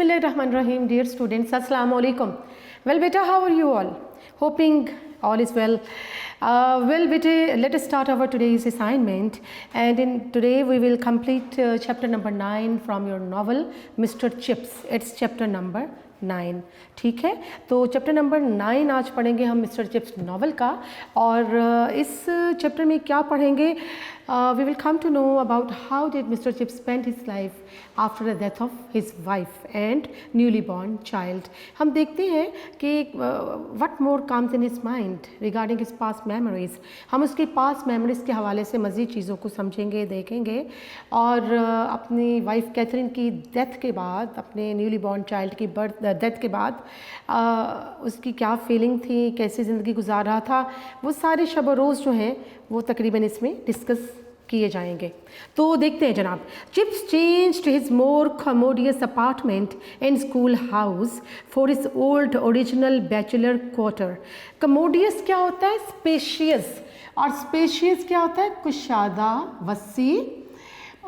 Bismillahirrahmanirrahim, dear students, Assalamu alaikum. Well, beta, how are you all? Hoping all is well. Well, beta, let us start our today's assignment. And today we will complete chapter number 9 from your novel, Mr. Chips. It's chapter number 9. ठीक है, तो chapter number 9 आज पढ़ेंगे हम mister chips novel का। और इस chapter में क्या पढ़ेंगे, we will come to know about how did Mr. Chips spend his life after the death of his wife and newly born child. हम देखते हैं कि what more comes in his mind regarding his past memories. हम उसके past memories के हवाले से मज़ीद चीज़ों को समझेंगे, देखेंगे। और अपनी वाइफ कैथरीन की डेथ के बाद, अपने न्यूली बॉर्न चाइल्ड की डेथ के बाद उसकी क्या फीलिंग थी, कैसी ज़िंदगी गुजार रहा था, वो सारे शब व रोज़ जो हैं वो तकरीबन इसमें डिस्कस किए जाएंगे। तो देखते हैं जनाब। Chips changed his more commodious apartment in school house for his old original bachelor quarter. Commodious क्या होता है? स्पेशियस। और स्पेशियस क्या होता है? कुशादा, वसी।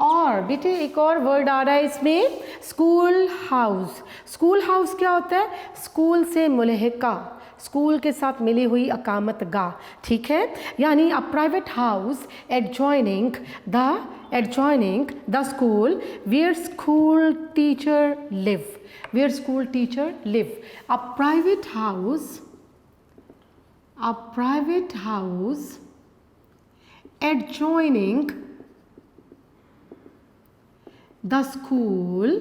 और बेटे एक और वर्ड आ रहा है इसमें, स्कूल हाउस। स्कूल हाउस क्या होता है? स्कूल से मुल्हिका, स्कूल के साथ मिली हुई अकामत गाह। ठीक है, यानी a private house adjoining the school where school teacher live, where school teacher live. A private house adjoining the school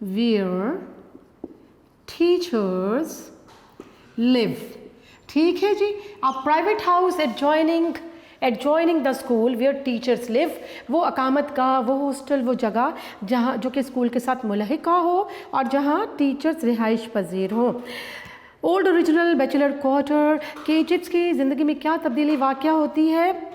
where teachers live। ठीक है जी, a private house adjoining the school where teachers live। वो अकामत गाह, वो hostel, वो जगह जहाँ जो कि स्कूल के साथ मुल्हिका हो और जहाँ टीचर्स रिहाइश पजीर हो। ओल्ड ओरिजिनल बैचलर क्वार्टर के चिप्स की ज़िंदगी में क्या तब्दीली वाक़या होती है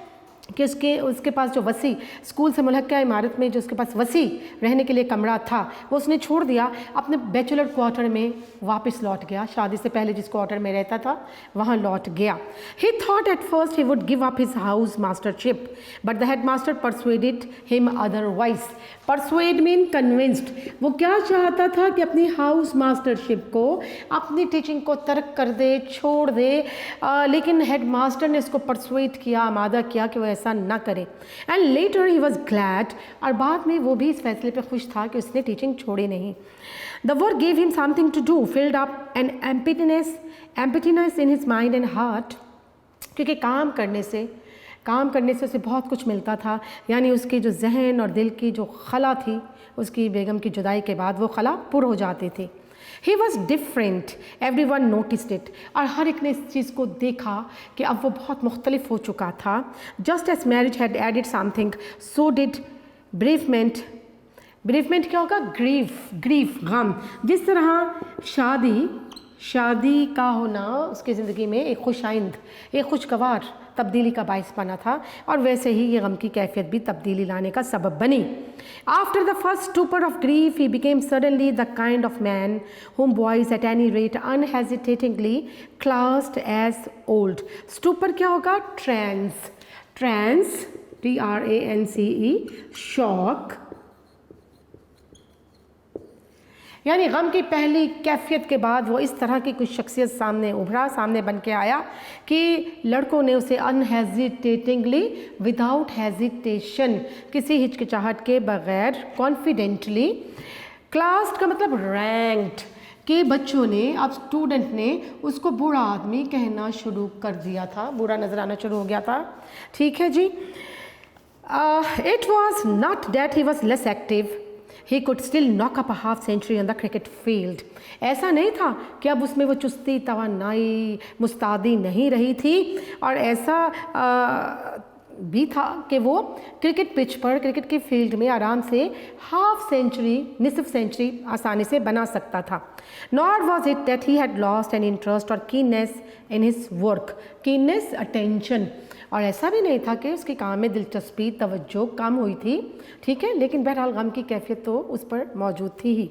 कि उसके पास जो वसी, स्कूल से मुल्हिका इमारत में जो उसके पास वसी रहने के लिए कमरा था वो उसने छोड़ दिया, अपने बैचलर क्वार्टर में वापस लौट गया। शादी से पहले जिस क्वार्टर में रहता था वहाँ लौट गया। ही thought at first he would give up his house mastership but the head master persuaded him otherwise. Persuade mean convinced. वो क्या चाहता था कि अपनी हाउस मास्टरशिप को, अपनी टीचिंग को तर्क कर दे, छोड़ दे, लेकिन हेड मास्टर ने इसको परसुएड किया, आमादा किया कि वो ऐसा ना करे। And later he was glad, और बाद में वो भी इस फैसले पे खुश था कि उसने टीचिंग छोड़ी नहीं। The work give him something to do, filled up an emptiness in his mind and heart. क्योंकि काम करने से उसे बहुत कुछ मिलता था, यानी उसकी जो जहन और दिल की जो खला थी, उसकी बेगम की जुदाई के बाद वो खला पुर हो जाती थी। He was different, everyone noticed it। और हर एक ने इस चीज़ को देखा कि अब वो बहुत मुख्तलिफ हो चुका था। Just as marriage had added something, so did bereavement। bereavement क्या होगा? grief, गम। जिस तरह शादी का होना उसकी ज़िंदगी में एक खुशाइंद, एक खुशगवार तब्दीली का बायस बना था, और वैसे ही ये गम की कैफियत भी तब्दीली लाने का सबब बनी। After the first stupor of grief he became suddenly the kind of man whom boys at any rate unhesitatingly classed as old। Stupor क्या होगा? ट्रांस, TRANCE, शॉक, यानी गम की पहली कैफियत के बाद वो इस तरह की कुछ शख्सियत सामने बन के आया कि लड़कों ने उसे अनहेजिटेटिंगली, विदाउट हेजिटेशन, किसी हिचकिचाहट के बगैर, कॉन्फिडेंटली, क्लास्ड का मतलब रैंक्ड, के बच्चों ने, अब स्टूडेंट ने उसको बुरा आदमी कहना शुरू कर दिया था, बुरा नजर आना शुरू हो गया था। ठीक है जी। It was not that he was less active, he could still knock up a half century on the cricket field। ऐसा नहीं था कि अब उसमें वो चुस्ती, तवानाई, मुस्तादी नहीं रही थी, और ऐसा भी था कि वो क्रिकेट पिच पर, क्रिकेट के फील्ड में आराम से हाफ सेंचुरी, निसफ सेंचुरी आसानी से बना सकता था। Not was it that he had lost an interest और keenness in his work, keenness attention, और ऐसा भी नहीं था कि उसके काम में दिलचस्पी, तवज्जो कम हुई थी। ठीक है, लेकिन बहरहाल गम की कैफियत तो उस पर मौजूद थी ही।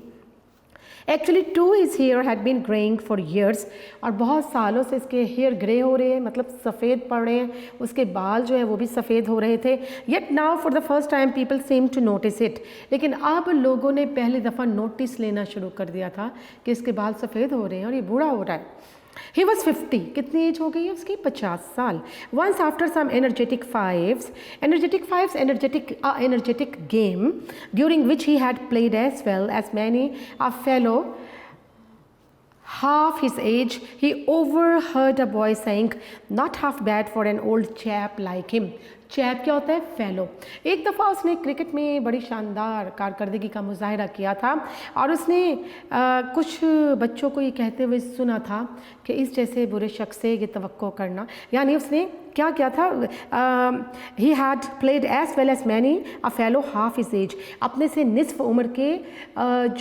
Actually to his hair had been greying for years, और बहुत सालों से इसके हेयर ग्रे हो रहे हैं, मतलब सफ़ेद पड़ रहे हैं, उसके बाल जो है वो भी सफ़ेद हो रहे थे। Yet now for the first time people seemed to notice it, लेकिन अब लोगों ने पहली दफ़ा नोटिस लेना शुरू कर दिया था कि इसके बाल सफ़ेद हो रहे हैं और ये बूढ़ा हो रहा है। He was 50. कितनी एज हो गई है उसकी? 50 साल। Once after some energetic energetic game during which he had played as well as many a fellow half his age, he overheard a boy saying, "Not half bad for an old chap like him." Chap क्या होता है? Fellow. एक दफ़ा उसने cricket में बड़ी शानदार कारकर्दगी का मुजाहरा किया था और उसने कुछ बच्चों को ये कहते हुए सुना था कि इस जैसे बुरे शख्स से ये तवक्को करना, यानी उसने क्या किया था? He had played as well as many a fellow half his age, अपने से निसफ उम्र के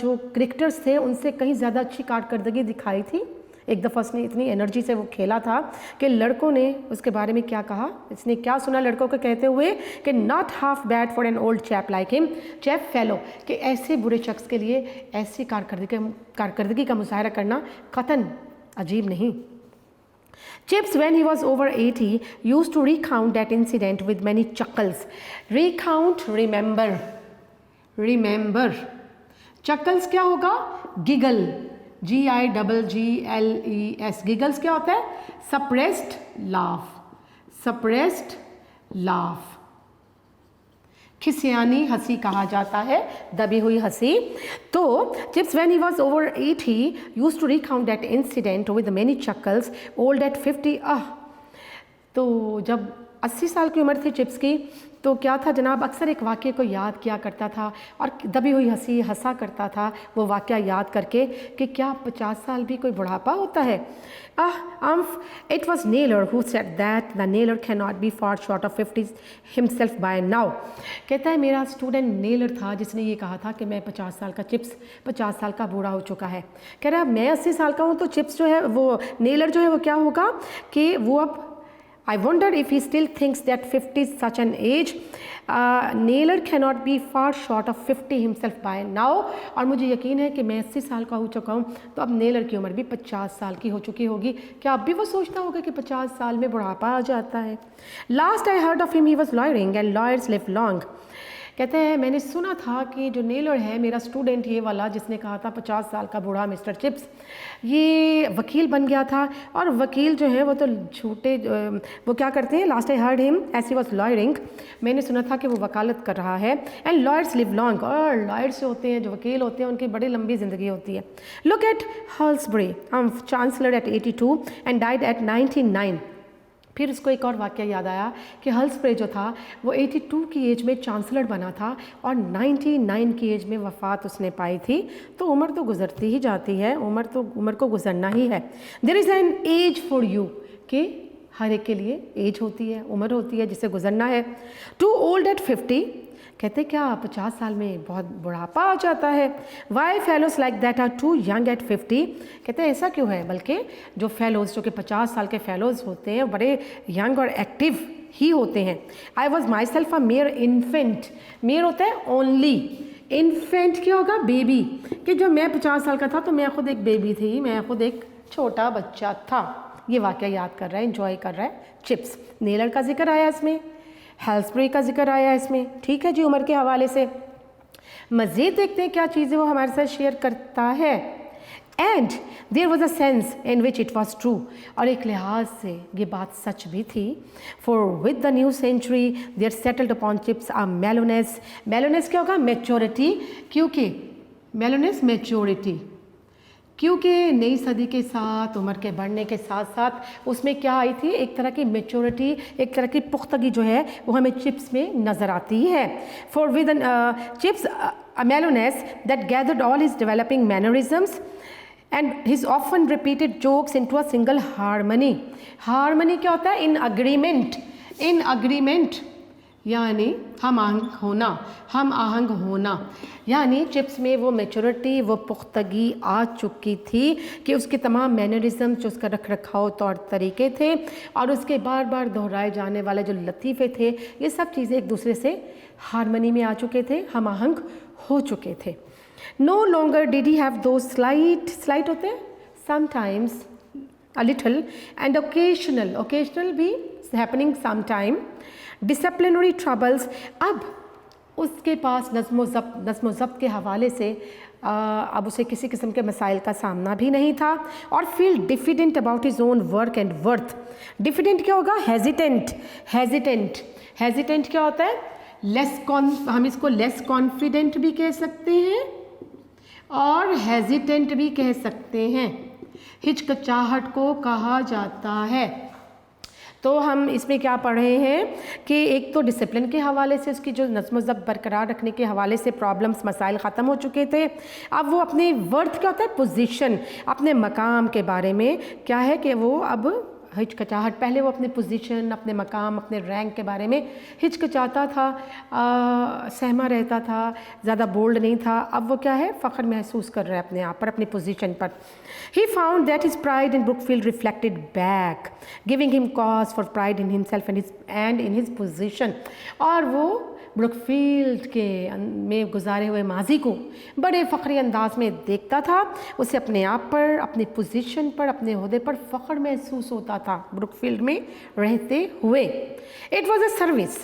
जो क्रिकेटर्स थे उनसे कहीं ज़्यादा अच्छी कारकर्दगी दिखाई थी। एक दफ़ा उसने इतनी एनर्जी से वो खेला था कि लड़कों ने उसके बारे में क्या कहा, इसने क्या सुना लड़कों को कहते हुए कि not half bad for an old chap like him, chap fellow, कि ऐसे बुरे शख्स के लिए ऐसी कारकर्दगी का मुजाहरा करना कतन अजीब नहीं। Chips, when he was over 80, used to recount that incident with many chuckles. Recount, remember. Chuckles क्या होगा? Giggle, GIGGLES. Giggles क्या होता है? Suppressed laugh. खिसियानी हंसी कहा जाता है, दबी हुई हंसी। तो Chips, when he was over 80, used to recount that incident with many chuckles. Old at 50, तो जब 80 साल की उम्र थी चिप्स की, तो क्या था जनाब, अक्सर एक वाक़े को याद किया करता था और दबी हुई हंसी हंसा करता था वो वाक़या याद करके कि क्या 50 साल भी कोई बुढ़ापा होता है। It was Naylor who said that the Naylor cannot be far short of 50 himself by now. कहता है मेरा स्टूडेंट नेलर था जिसने ये कहा था कि मैं 50 साल का, चिप्स 50 साल का बूढ़ा हो चुका है। कह रहा मैं 80 साल का हूँ, तो चिप्स जो है वो नेलर जो है वो क्या होगा कि वो अब I wonder if he still thinks that 50 is such an age. Naylor cannot be far short of 50 himself by now. और मुझे यकीन है कि मैं 80 साल का हो चुका हूँ, तो अब नेलर की उम्र भी 50 साल की हो चुकी होगी। क्या अब भी वो सोचता होगा कि 50 साल में बुढ़ापा आ जाता है? Last I heard of him he was lawyering and lawyers live long. कहते हैं मैंने सुना था कि जो नेलर है मेरा स्टूडेंट ये वाला जिसने कहा था 50 साल का बूढ़ा मिस्टर चिप्स, ये वकील बन गया था, और वकील जो है वो तो झूठे, वो क्या करते हैं, last I heard him as he was lawyering, मैंने सुना था कि वो वकालत कर रहा है। एंड लॉयर्स लिव लॉन्ग, और लॉयर्स जो होते हैं, जो वकील होते हैं, उनकी बड़ी लंबी ज़िंदगी होती है। Look at Halsbury, chancellor at 82 and died at 99। फिर उसको एक और वाक़या याद आया कि हल्सब्रे जो था वो 82 की एज में चांसलर बना था और 99 की एज में वफ़ात उसने पाई थी। तो उम्र तो गुज़रती ही जाती है, उम्र को गुज़रना ही है। There is an age for you, कि हर एक के लिए एज होती है, उम्र होती है जिसे गुज़रना है। टू ओल्ड एट 50, कहते क्या 50 साल में बहुत बुढ़ापा आ जाता है। Why fellows like that are too young at 50, कहते हैं ऐसा क्यों है, बल्कि जो फेलोज जो कि 50 साल के फेलोज होते हैं बड़े यंग और एक्टिव ही होते हैं। I was my self a mayor infant, mayor होता है ओनली, इन्फेंट क्या होगा, बेबी, कि जब मैं 50 साल का था तो मैं खुद एक बेबी थी, मैं खुद एक छोटा बच्चा था। ये वाक़या याद कर रहा है, इंजॉय कर रहा है चिप्स। नेलर का जिक्र आया इसमें, हेल्सब्रे का जिक्र आया इसमें, ठीक है जी, उम्र के हवाले से। मज़ीद देखते हैं क्या चीज़ें वो हमारे साथ शेयर करता है। And there was a sense in which it was true, और एक लिहाज से ये बात सच भी थी। For with the new century there settled upon Chips a mellowness, mellowness क्या होगा, मेच्योरिटी, क्योंकि मेलोनेस मेच्योरिटी, क्योंकि नई सदी के साथ, उम्र के बढ़ने के साथ साथ उसमें क्या आई थी, एक तरह की मेच्योरिटी, एक तरह की पुख्तगी जो है वो हमें चिप्स में नज़र आती है। For with Chips a mellowness that gathered all his developing mannerisms and his often repeated jokes into a single harmony. Harmony क्या होता है, इन अग्रीमेंट, इन अग्रीमेंट यानी हम आहंग होना, यानी चिप्स में वो मेच्योरिटी, वो पुख्तगी आ चुकी थी कि उसके तमाम मैनरिज्म जो उसका रख रखाव तौर तरीके थे और उसके बार बार दोहराए जाने वाले जो लतीफ़े थे, ये सब चीज़ें एक दूसरे से हारमनी में आ चुके थे, हम आहंग हो चुके थे। No longer did he have though slight होते हैं sometimes a little and occasional भी happening sometime disciplinary troubles। अब उसके पास नज़्म व ज़ब्त के हवाले से अब उसे किसी किस्म के मसाइल का सामना भी नहीं था और feel diffident about his own work and worth. Diffident क्या होगा? हेजिटेंट क्या होता है? हम इसको लेस कॉन्फिडेंट भी कह सकते हैं और हेजिटेंट भी कह सकते हैं। हिचकिचाहट को कहा जाता है। तो हम इसमें क्या पढ़ रहे हैं कि एक तो डिसिप्लिन के हवाले से उसकी जो नज़्म ज़ब्त बरकरार रखने के हवाले से प्रॉब्लम्स मसाइल ख़त्म हो चुके थे। अब वो अपने वर्थ क्या होता है? पोजीशन, अपने मकाम के बारे में क्या है कि वो अब हिचकिचाहट, पहले वो अपने पोजीशन, अपने मकाम, अपने रैंक के बारे में हिचकिचाता था, सहमा रहता था, ज़्यादा बोल्ड नहीं था। अब वो क्या है? फ़ख्र महसूस कर रहा है अपने आप पर, अपनी पोजीशन पर। He found that his pride in Brookfield reflected back, giving him cause for pride in himself and in his position। और वो ब्रुकफील्ड के में गुजारे हुए माजी को बड़े फ़ख्री अंदाज में देखता था। उसे अपने आप पर, अपनी पोजीशन पर, अपने ओहदे पर फ़ख्र महसूस होता था ब्रुकफील्ड में रहते हुए। It was a service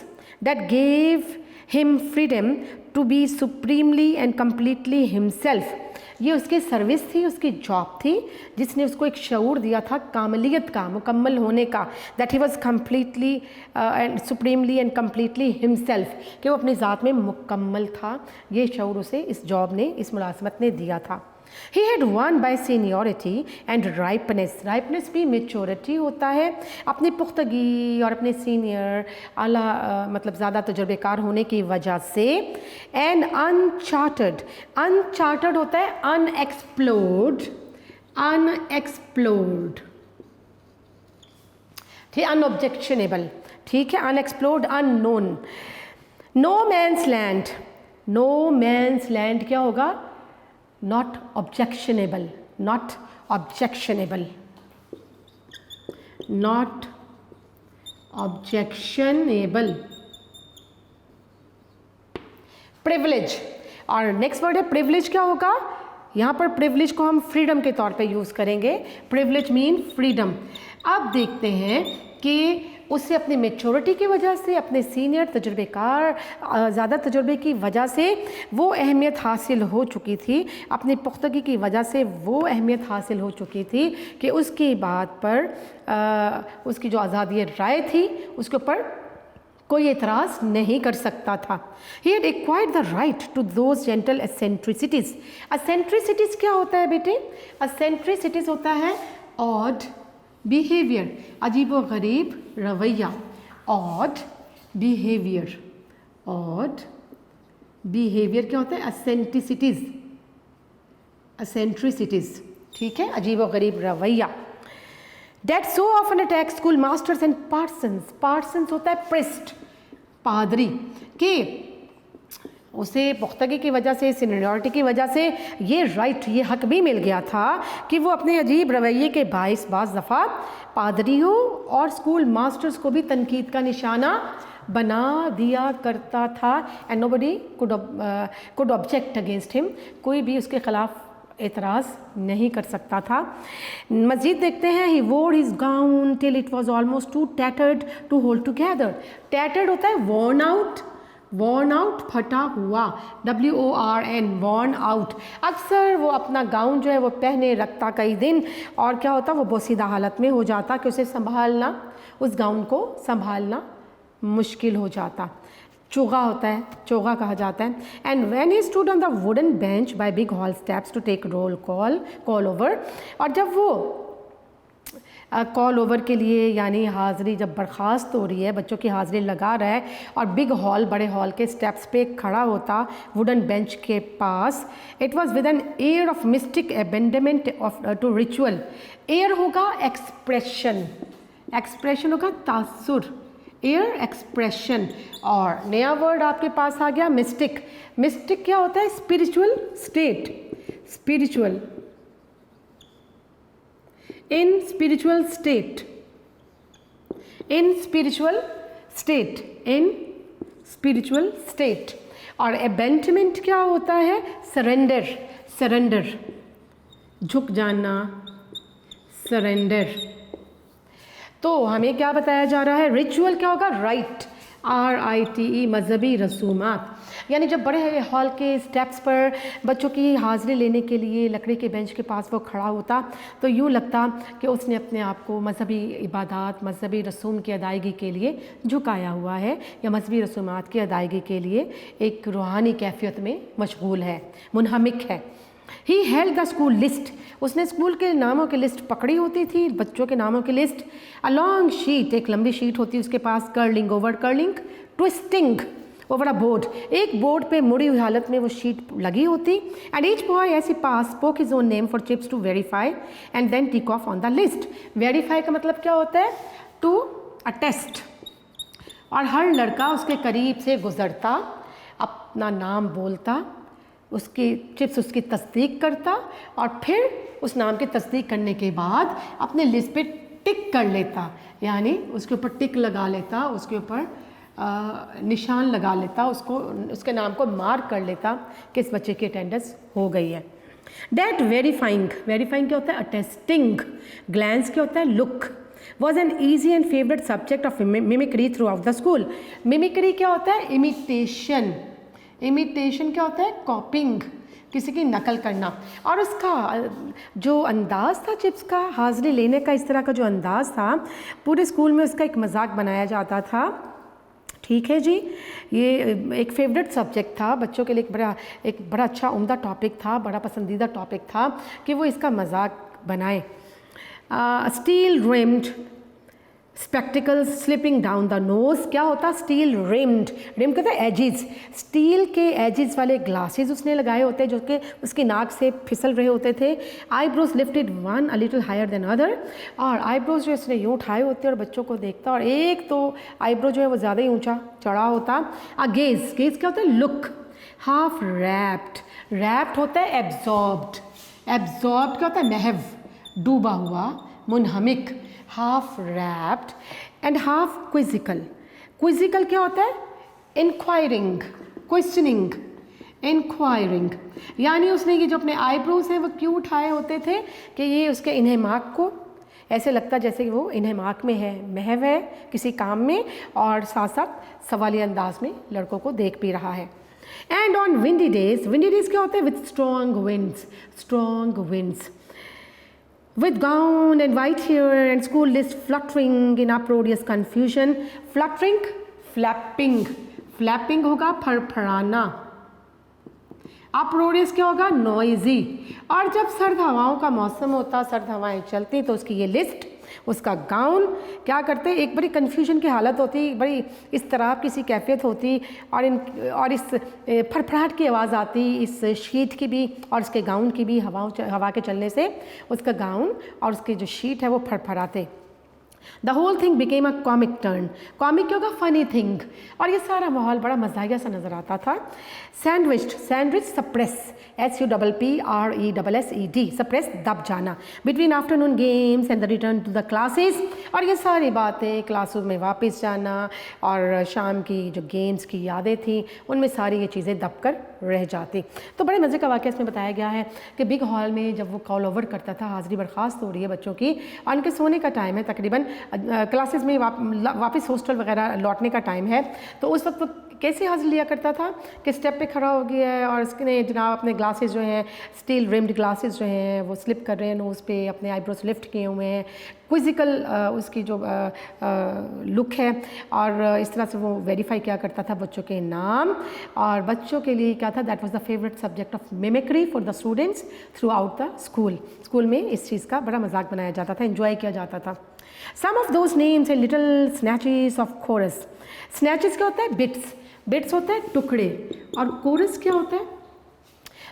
that gave him freedom to be supremely and completely himself. ये उसकी सर्विस थी, उसकी जॉब थी, जिसने उसको एक शऊर दिया था कामलियत का, मुकम्मल होने का। That he was completely and supremely and completely himself, कि वो अपनी ज़ात में मुकम्मल था। ये शऊर उसे इस जॉब ने, इस मुलाजमत ने दिया था। He had won by seniority and ripeness। राइपनेस भी मेच्योरिटी होता है, अपनी पुख्तगी और अपने सीनियर आला मतलब ज़्यादा तजुर्बेकार होने की वजह से। एंड अनचार्टर्ड होता है अनएक्सप्लोर्ड, ठीक, अनऑब्जेक्शनेबल, ठीक है, unexplored, unknown. No man's land क्या होगा? Not objectionable, not objectionable, not objectionable। Privilege, और नेक्स्ट वर्ड है प्रिविलेज। क्या होगा यहाँ पर? प्रिविलेज को हम फ्रीडम के तौर पे यूज़ करेंगे। Privilege mean freedom. अब देखते हैं कि उसे अपनी मेच्योरिटी की वजह से, अपने सीनियर तजुर्बेकार ज़्यादा तजुर्बे की वजह से वो अहमियत हासिल हो चुकी थी, अपनी पुख्तगी की वजह से वो अहमियत हासिल हो चुकी थी कि उसकी बात पर उसकी जो आज़ादी राय थी उसके ऊपर कोई एतराज़ नहीं कर सकता था। He had acquired the right to those gentle eccentricities। eccentricities क्या होता है बेटे? eccentricities होता है odd बिहेवियर, अजीब व गरीब रवैया। ऑड बिहेवियर क्या होता है? एसेंट्रिसिटीज़, ठीक है, अजीब व गरीब रवैया। That so often attack school masters and parsons होता है प्रिस्ट, पादरी, कि उसे पुख्तगी की वजह से, सीनियरिटी की वजह से ये राइट, ये हक भी मिल गया था कि वो अपने अजीब रवैये के बाइस बाज़ दफ़ा पादरियों और स्कूल मास्टर्स को भी तनकीद का निशाना बना दिया करता था। And nobody could object against him, कोई भी उसके ख़िलाफ़ एतराज़ नहीं कर सकता था। मज़ीद देखते हैं। He wore his gown till it was almost too tattered to hold together. Tattered होता है वॉर्न आउट, फटा हुआ, WORN, वॉर्न आउट। अक्सर वो अपना गाउन जो है वो पहने रखता कई दिन, और क्या होता, वो बोसीदा हालत में हो जाता कि उसे संभालना, उस गाउन को संभालना मुश्किल हो जाता। चोगा होता है, चोगा कहा जाता है। And when he stood on the wooden bench by big hall steps to take roll call over. और जब वो कॉल ओवर के लिए, यानी हाज़िरी जब बर्खास्त हो रही है, बच्चों की हाज़िरी लगा रहा है, और बिग हॉल, बड़े हॉल के स्टेप्स पे खड़ा होता वुडन बेंच के पास। It was with an air of mystic abandonment of to ritual. Air होगा एक्सप्रेशन, एक्सप्रेशन होगा तासुर, एयर एक्सप्रेशन। और नया वर्ड आपके पास आ गया मिस्टिक। मिस्टिक क्या होता है? Spiritual state, spiritual, in spiritual state, in spiritual state, in spiritual state। और अबेंटमेंट क्या होता है? सरेंडर, सरेंडर, झुक जाना, सरेंडर। तो हमें क्या बताया जा रहा है? रिचुअल क्या होगा? राइट, RITE, मजहबी रसूमात। यानी जब बड़े हॉल के स्टेप्स पर बच्चों की हाज़िरी लेने के लिए लकड़ी के बेंच के पास वो खड़ा होता तो यूँ लगता कि उसने अपने आप को मजहबी इबादत, मजहबी रसूम की अदायगी के लिए झुकाया हुआ है, या मजहबी रसूमात की अदायगी के लिए एक रूहानी कैफियत में मशगूल है, मुनहमिक है। He held the school list, उसने स्कूल के नामों की लिस्ट पकड़ी होती थी, बच्चों के नामों की लिस्ट। अ लॉन्ग शीट, एक लंबी शीट होती उसके पास, curling over curling, twisting over a board, एक बोर्ड पे मुड़ी हुई हालत में वो शीट लगी होती। And each boy as he pass spoke his own name for Chips to verify and then tick off on the list. Verify का मतलब क्या होता है? To attest. और हर लड़का उसके करीब से गुजरता, अपना नाम बोलता, उसकी चिप्स उसकी तस्दीक करता और फिर उस नाम की तस्दीक करने के बाद अपने लिस्ट पे टिक कर लेता, यानी उसके ऊपर टिक लगा लेता, उसके ऊपर निशान लगा लेता, उसको उसके नाम को मार्क कर लेता कि इस बच्चे की अटेंडेंस हो गई है। डेट वेरीफाइंग, वेरीफाइंग क्या होता है? अटेस्टिंग। ग्लैंस क्या होता है? Look. Was an easy and favourite subject of mimicry through out the school. Mimicry क्या होता है? इमिटेशन। इमिटेशन क्या होता है? कॉपिंग, किसी की नकल करना। और उसका जो अंदाज़ था चिप्स का हाज़िरी लेने का, इस तरह का जो अंदाज़ था, पूरे स्कूल में उसका एक मजाक बनाया जाता था। ठीक है जी, ये एक फेवरेट सब्जेक्ट था बच्चों के लिए, एक बड़ा अच्छा उम्दा टॉपिक था, बड़ा पसंदीदा टॉपिक था कि वो इसका मजाक बनाए। Steel rimmed spectacles slipping down the nose, क्या होता? स्टील रिम्ड, रिम कहता है एजिज, स्टील के एजिज वाले ग्लासेस उसने लगाए होते जो कि उसकी नाक से फिसल रहे होते थे। Eyebrows lifted one a little higher than other, और आईब्रोज जो इसने यूँ उठाए होते और बच्चों को देखता, और एक तो आईब्रो जो है वो ज़्यादा ही ऊंचा चढ़ा होता। गेज, गेज क्या होता है? लुक। हाफ रैप्ड, रैप्ड होता है एब्जॉर्ब्ड, एब्जॉर्ब्ड क्या होता है? महव, डूबा हुआ, मुनहमिक। Half rapt and half quizzical, quizzical क्या होता है? Inquiring, questioning, inquiring. यानी उसने ये जो अपने आईब्रोज हैं वो क्यों उठाए होते थे कि ये उसके इन्हेमाक को ऐसे लगता जैसे कि वो इन्हेमाक में है, महव है किसी काम में, और साथ साथ सवालिया अंदाज में लड़कों को देख भी रहा है। And on windy days, windy days क्या होता है? With strong winds, strong winds, with gown and white hair and school list fluttering in uproarious confusion. Fluttering, flapping, flapping होगा फड़फड़ाना, uproarious क्या होगा? noisy। और जब सर्द हवाओं का मौसम होता, सर्द हवाएं चलती, तो उसकी ये लिस्ट, उसका गाउन क्या करते? एक बड़ी कन्फ्यूजन की हालत होती, बड़ी इस तरह किसी कैफियत होती, और इस फड़फड़ाहट की आवाज़ आती इस शीट की भी और इसके गाउन की भी। हवा के चलने से उसका गाउन और उसकी जो शीट है वो फड़फड़ाते। The whole thing became a comic turn, comic क्या होगा? Funny thing. और ये सारा माहौल बड़ा मज़ाहिया सा नज़र आता था। Sandwich, sandwich suppress, SUPPRESSED, suppress दब जाना। Between afternoon games and the return to the classes, और ये सारी बातें, क्लासरूम में वापस जाना और शाम की जो गेम्स की यादें थी, उनमें सारी ये चीज़ें दब कर रह जाती। तो बड़े मज़े का वाक़या इसमें बताया गया है कि बिग हॉल में जब वो कॉल ओवर करता था, हाज़िरी बर्खास्त हो रही है बच्चों की और उनके सोने का टाइम है, तकरीबन क्लासेस में वापस हॉस्टल वगैरह लौटने का टाइम है, तो उस वक्त कैसे हाजिर लिया करता था कि स्टेप पे खड़ा हो गया है और इसने जनाब अपने ग्लासेस जो हैं, स्टील रिम्ड ग्लासेस जो हैं वो स्लिप कर रहे हैं नोज़ पे, अपने आईब्रोज लिफ्ट किए हुए हैं, क्विजिकल उसकी जो लुक है, और इस तरह से वो वेरीफाई किया करता था बच्चों के नाम। और बच्चों के लिए क्या था? That was the favourite subject of mimicry for the students through out the school. School में इस चीज़ का बड़ा मजाक बनाया जाता था, एंजॉय किया जाता था। Some of those names and little snatches of chorus. Snatches क्या होता है? बिट्स, बिट्स होता है टुकड़े, और कोरस क्या होता है?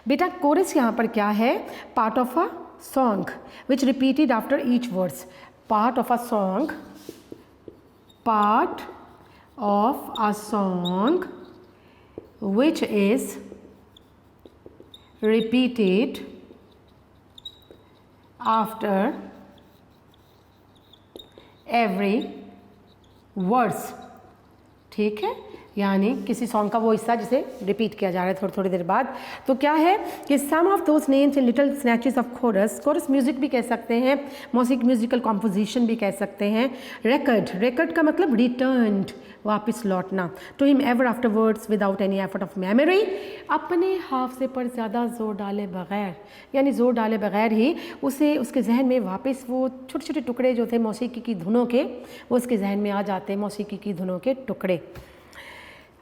बेटा कोरस यहाँ पर क्या है? Part of a song which repeated after each words. Part of a song, part of a song which is repeated after every words। ठीक है, यानी किसी सॉन्ग का वो हिस्सा जिसे रिपीट किया जा रहा है थोड़ी थोड़ी देर बाद। तो क्या है कि some of those names in little snatches of chorus, chorus music भी कह सकते हैं, म्यूजिकल कॉम्पोजिशन भी कह सकते हैं। रिकर्ड, रिकर्ड का मतलब रिटर्न्ड, वापस लौटना। To him ever afterwards without any effort of memory, अपने हाफजे पर ज़्यादा जोर डाले बगैर, यानी जोर डाले बगैर ही उसे उसके जहन में वापस वो छोटे छोटे टुकड़े जो थे मौसीकी की धुनों के, वो उसके जहन में आ जाते हैं, मौसीकी की धुनों के टुकड़े।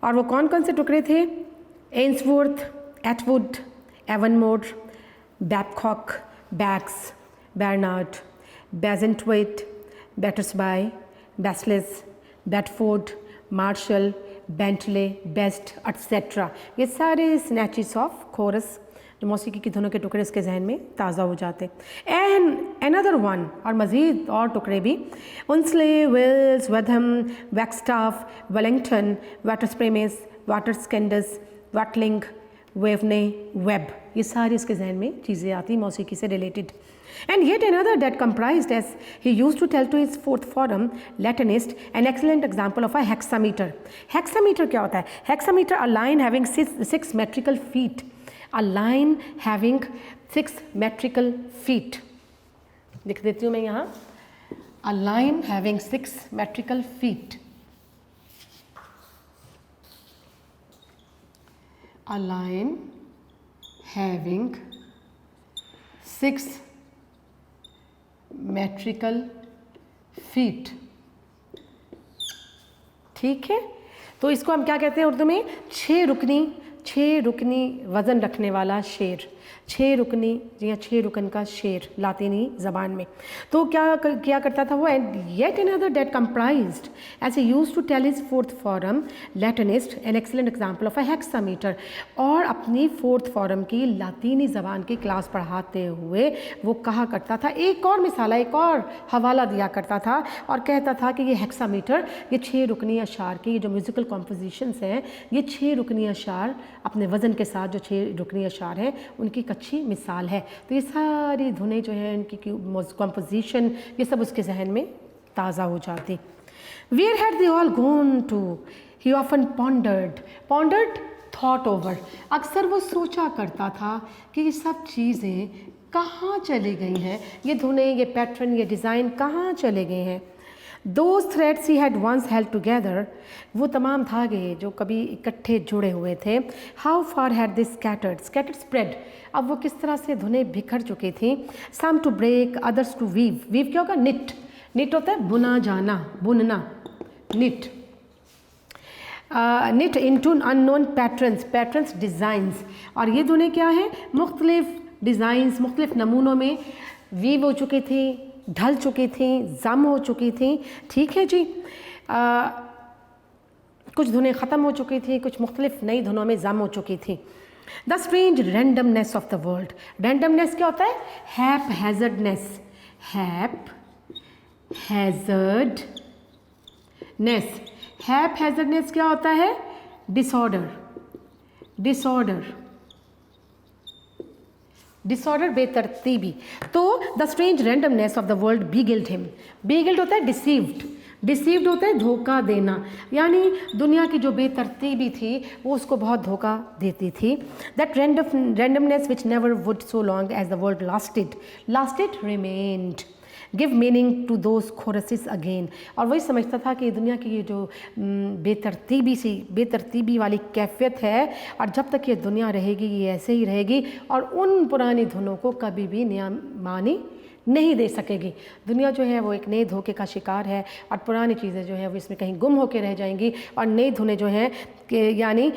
और वो कौन कौन से टुकड़े थे? Ainsworth, Atwood, Avonmore, Babcock, Baggs, Barnard, Bassenthwaite, Battersby, Beccles, Bedford, Marshall, Bentley, Best etcetera. ये सारे स्नैचेस ऑफ कोरस जो मौसीकी की धुनों के टुकड़े उसके जहन में ताज़ा हो जाते। एंड अनदर वन, और मज़ीद और टुकड़े भी, उनस्ले, विल्स, वेधम, वैक्सटाफ, वेलिंगटन, वाटरस्प्रेमिस, वाटरस्केंडस, वाटलिंग, वेवने, वेब, ये सारी इसके जहन में चीज़ें आती मौसीकी से related. And yet another that comprised, as he used to tell to his fourth form Latinist, an excellent example of a hexameter. Hexameter क्या होता है? Hexameter, a line having six metrical feet. A line having 6 metrical feet. लिख देती हूँ मैं यहाँ, a line having 6 metrical feet. A line having 6 metrical feet. ठीक है, तो इसको हम क्या कहते हैं उर्दू में? 6 रुकनी वज़न रखने वाला शेर, 6 रुकनी या 6 रुकन का शेर लातीनी ज़बान में। तो क्या करता था वो? And yet another date comprised as he used to tell his fourth form Latinist an excellent example of a hexameter. और अपनी फोर्थ फॉरम की लातीनी ज़बान की क्लास पढ़ाते हुए वो कहा करता था, एक और मिसाल, एक और हवाला दिया करता था और कहता था कि ये हेक्सामीटर, ये 6 रुकनी अशार की, ये जो म्यूज़िकल कॉम्पोजिशंस हैं, ये 6 रुकनी अशार अपने वज़न के साथ जो 6 रुकनी अशार हैं उनकी अच्छी मिसाल है। तो ये सारी धुनें जो हैं उनकी कॉम्पोजिशन, ये सब उसके जहन में ताज़ा हो जाती। Where had they all gone to, he often pondered thought over, अक्सर वो सोचा करता था कि ये सब चीज़ें कहाँ चली गई हैं, ये धुनें, ये पैटर्न, ये डिज़ाइन कहाँ चले गए हैं। Those threads he had once held together, वो तमाम धागे जो कभी इकट्ठे जुड़े हुए थे, how far had they scattered spread, अब वो किस तरह से धुनें बिखर चुकी थी। some to break, others to weave क्या होगा? knit होता है बुना जाना, बुनना, knit into unknown patterns designs। और ये धुनें क्या है? मुख्तलिफ डिज़ाइंस, मुख्तलिफ नमूनों में वीव हो चुकी थी, ढल चुकी थी, जम हो चुकी थी। ठीक है जी, कुछ धुनें ख़त्म हो चुकी थी, कुछ मुख्तलिफ नई धुनों में जम हो चुकी थी। The strange randomness of the world, randomness क्या होता है? हैप हैजर्डनेस, हैप हैजर्डनेस क्या होता है? डिसऑर्डर बेतरतीबी। तो the strange randomness of the world beguiled him, beguiled होता है डिसीव्ड होता है धोखा देना, यानी दुनिया की जो बेतरतीबी थी वो उसको बहुत धोखा देती थी। That randomness which never would so long as the world lasted remained, give meaning to those choruses again. और वही समझता था कि दुनिया की ये जो बेतरतीबी वाली कैफियत है, और जब तक ये दुनिया रहेगी ये ऐसे ही रहेगी और उन पुरानी धुनों को कभी भी नया मानी नहीं दे सकेगी। दुनिया जो है वो एक नए धोखे का शिकार है और पुरानी चीज़ें जो है वो इसमें कहीं गुम होकर रह जाएंगी और नई धुनें जो हैं यानी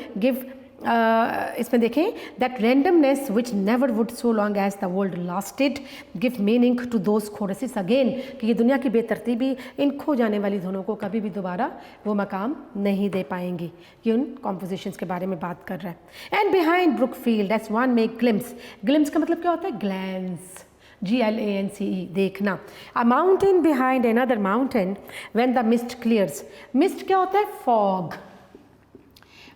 इसमें देखें, that randomness which never would so long as the world lasted give meaning to those choruses again, कि ये दुनिया की बेतरतीबी इन खो जाने वाली धुनों को कभी भी दोबारा वो मकाम नहीं दे पाएंगी। ये उन कॉम्पोजिशंस के बारे में बात कर रहा है। And behind Brookfield as one make glimpse का मतलब क्या होता है? ग्लैंस, GLANCE, देखना। A mountain behind another mountain when the mist clears, mist क्या होता है? फॉग।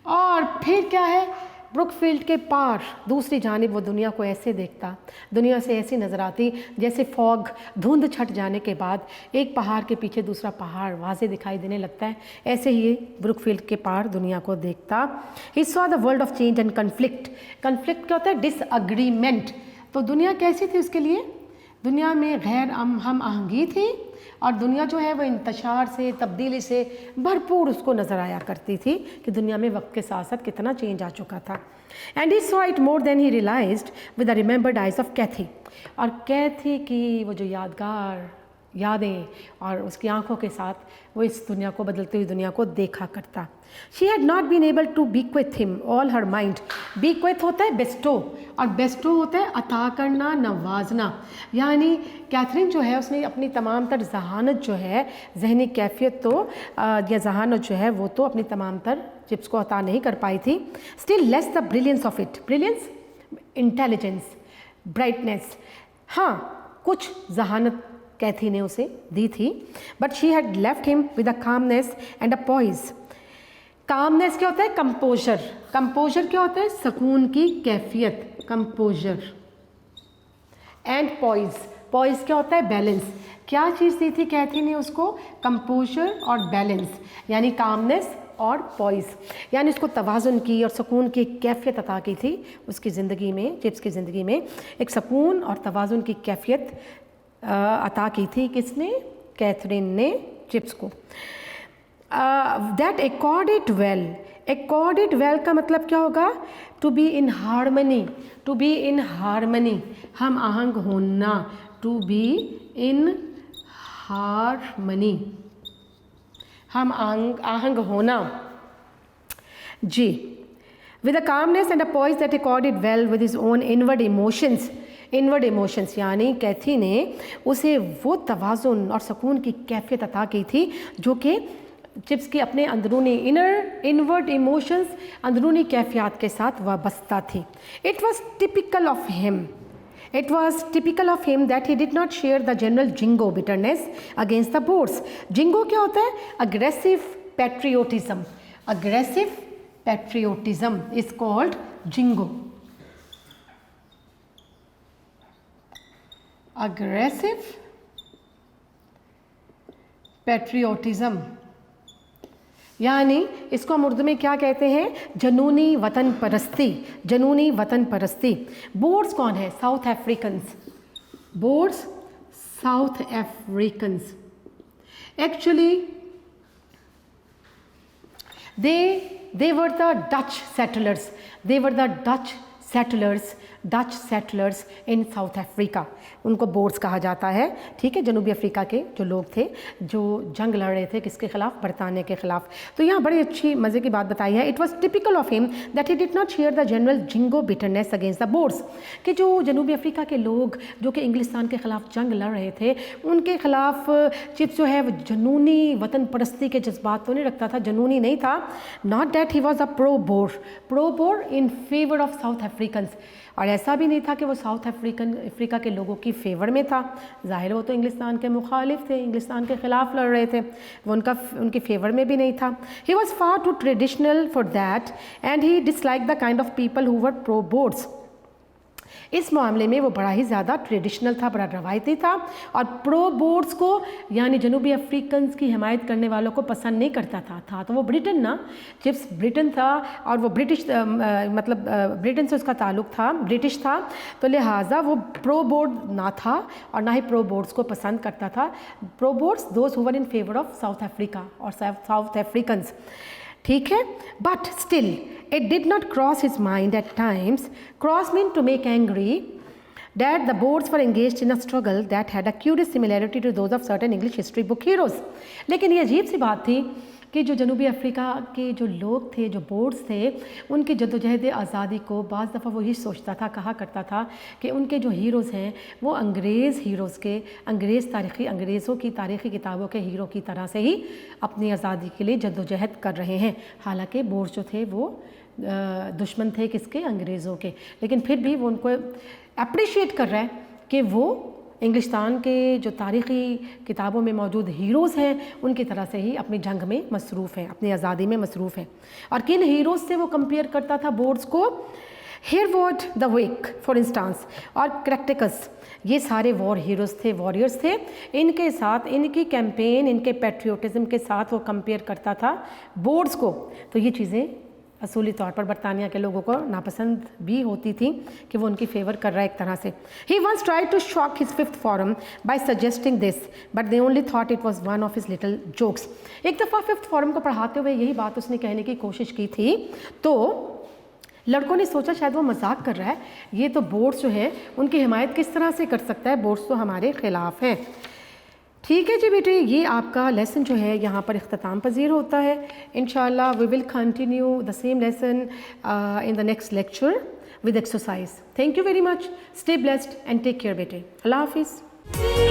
और फिर क्या है? ब्रुकफील्ड के पार दूसरी जानिब वो दुनिया को ऐसे देखता, दुनिया से ऐसी नज़र आती जैसे फॉग, धुंध छट जाने के बाद एक पहाड़ के पीछे दूसरा पहाड़ वाज़े दिखाई देने लगता है, ऐसे ही ब्रुकफील्ड के पार दुनिया को देखता। He saw the world of change and conflict. Conflict क्या होता है? डिसअग्रीमेंट। तो दुनिया कैसी थी उसके लिए? दुनिया में गैर हम आहंगी थी और दुनिया जो है वो इंतशार से, तब्दीली से भरपूर उसको नज़र आया करती थी कि दुनिया में वक्त के साथ साथ कितना चेंज आ चुका था। And he saw it more than he realised with the remembered eyes of Kathie. और कैथी की वो जो यादगार यादें और उसकी आंखों के साथ वो इस दुनिया को, बदलती हुई दुनिया को देखा करता। She had not been able to bequeath him all her mind. bequeath होता है बेस्टो, और बेस्टो होता है अता करना, नवाजना। यानी कैथरीन जो है उसने अपनी तमाम तर जहानत जो है, जहनी कैफियत तो या जहानत जो है वो तो अपनी तमाम तर चिप्स को अता नहीं कर पाई थी। Still less the brilliance of it. Brilliance, intelligence, brightness, हाँ कुछ जहानत कैथी ने उसे दी थी। But she had left him with a calmness and a poise. Calmness क्या होता है? कंपोजर। कंपोजर क्या होता है? सुकून की कैफियत, कंपोजर। एंड पॉइज, पॉइज क्या होता है? बैलेंस। क्या चीज़ दी थी कैथी ने उसको? कंपोजर और बैलेंस, यानी कामनेस और पॉइज, यानी उसको तवाज़ुन की और सुकून की कैफियत अता की थी उसकी ज़िंदगी में, चिप्स की ज़िंदगी में एक सुकून और तवाज़ुन की कैफियत अता की थी। किसने? कैथरीन ने चिप्स को। That accorded well. Accorded well का मतलब क्या होगा? To be in harmony. To be in harmony, हम आहंग होना। टू बी इन हारमनी, हम आहंग होना जी। With a calmness and a poise that accorded well with his own inward emotions. Inward emotions यानी कैथी ने उसे वो तवाज़ुन और सुकून की कैफियत अता की थी जो कि चिप्स के अपने अंदरूनी इनवर्ड इमोशंस, अंदरूनी कैफियत के साथ वाबस्ता थी। It was typical of him. It was typical of him that he did not share the general jingo bitterness against the boards. Jingo क्या होता है? Aggressive patriotism. Aggressive patriotism is called jingo. Aggressive patriotism यानी इसको हम उर्दू में क्या कहते हैं? जनूनी वतन परस्ती। जनूनी वतन परस्ती। बोर्ड्स कौन है? South Africans. Boards south Africans. Actually they were the Dutch settlers. They were the Dutch settlers in South Africa. उनको बोर्ड्स कहा जाता है, ठीक है। जनूबी अफ्रीका के जो लोग थे जो जंग लड़ रहे थे किसके खिलाफ? बरतानिया के खिलाफ। तो यहाँ बड़ी अच्छी मज़े की बात बताई है। It was typical of him that he did not share the general ginkgo bitterness against the boards. कि जो जनूबी अफ्रीका के लोग जो कि इंग्लिस्तान के ख़िलाफ़ जंग लड़ रहे थे उनके ख़िलाफ़ चिप्स जो है वो जनूनी वतन परस्ती के जज्बात तो नहीं रखता था, जनूनी नहीं था। Not that he was a pro bore in favour of south Africans. और ऐसा भी नहीं था कि वो साउथ अफ्रीका के लोगों की फेवर में था। ज़ाहिर वो तो इंग्लिस्तान के मुखालिफ थे, इंग्लिस्तान के ख़िलाफ़ लड़ रहे थे, वो उनकी फेवर में भी नहीं था। He was far too traditional for that and he dislike the kind of people who were pro boards. इस मामले में वो बड़ा ही ज़्यादा ट्रेडिशनल था, बड़ा रवायती था और प्रो बोर्ड्स को यानी जनूबी अफ्रीकन्स की हिमायत करने वालों को पसंद नहीं करता था। तो वो ब्रिटेन ना, चिप्स ब्रिटेन था और वो ब्रिटिश मतलब ब्रिटेन से उसका ताल्लुक़ था, ब्रिटिश था, तो लिहाजा वो प्रो बोर्ड ना था और ना ही प्रो बोर्ड्स को पसंद करता था। Pro boards those who were in favour of south Africa और साउथ अफ्रीकन्स, ठीक है। But still it did not cross his mind at times, cross mean to make angry, that the boards were engaged in a struggle that had a curious similarity to those of certain English history book heroes. लेकिन ये अजीब सी बात थी कि जो जनूबी Africa के जो लोग थे, जो बोर्ड्स थे, उनकी जद्दोजहद आज़ादी को बाज़ दफ़ा वो ही सोचता था, कहा करता था कि उनके जो हीरोज़ हैं वो अंग्रेज़ हीरोज़ के, अंग्रेज़ों की तारीख़ी किताबों के हीरो की तरह से ही अपनी आज़ादी के लिए जद्दोजहद कर रहे हैं। हालांकि बोर्ड्स जो थे वो दुश्मन थे किसके? अंग्रेज़ों के, लेकिन फिर भी वो उनको अप्रिशिएट कर रहा है कि वो इंग्लिस्तान के जो तारीख़ी किताबों में मौजूद हीरोज़ हैं उनकी तरह से ही अपनी जंग में मसरूफ़ हैं, अपनी आज़ादी में मसरूफ़ हैं। और किन हीरोज़ से वो कंपेयर करता था बोर्ड्स को? हेरवुड द विक फॉर इंस्टांस और क्रैक्टिकस, ये सारे वॉर हीरोज़ थे, वॉरियर्स थे। इनके साथ, इनकी कैंपेन, इनके पैट्रियोटिज़म के साथ वो कंपेयर करता था बोर्ड्स को। तो ये चीज़ें असूली तौर पर बरतानिया के लोगों को नापसंद भी होती थी कि वो उनकी फेवर कर रहा है एक तरह से। He once tried to shock his fifth form by suggesting this but they only thought it was one of his little jokes. एक दफ़ा फिफ्थ फॉरम को पढ़ाते हुए यही बात उसने कहने की कोशिश की थी, तो लड़कों ने सोचा शायद वो मजाक कर रहा है, ये तो बोर्ड्स जो है उनकी हिमायत किस तरह से कर सकता है, बोर्ड्स तो हमारे ख़िलाफ़ हैं। ठीक है जी बेटे, ये आपका लेसन जो है यहाँ पर इख्तिताम पजीर होता है। इंशाल्लाह we will continue the same lesson in the next lecture with exercise. Thank you very much, stay blessed and take care बेटे। अल्लाह हाफिज़।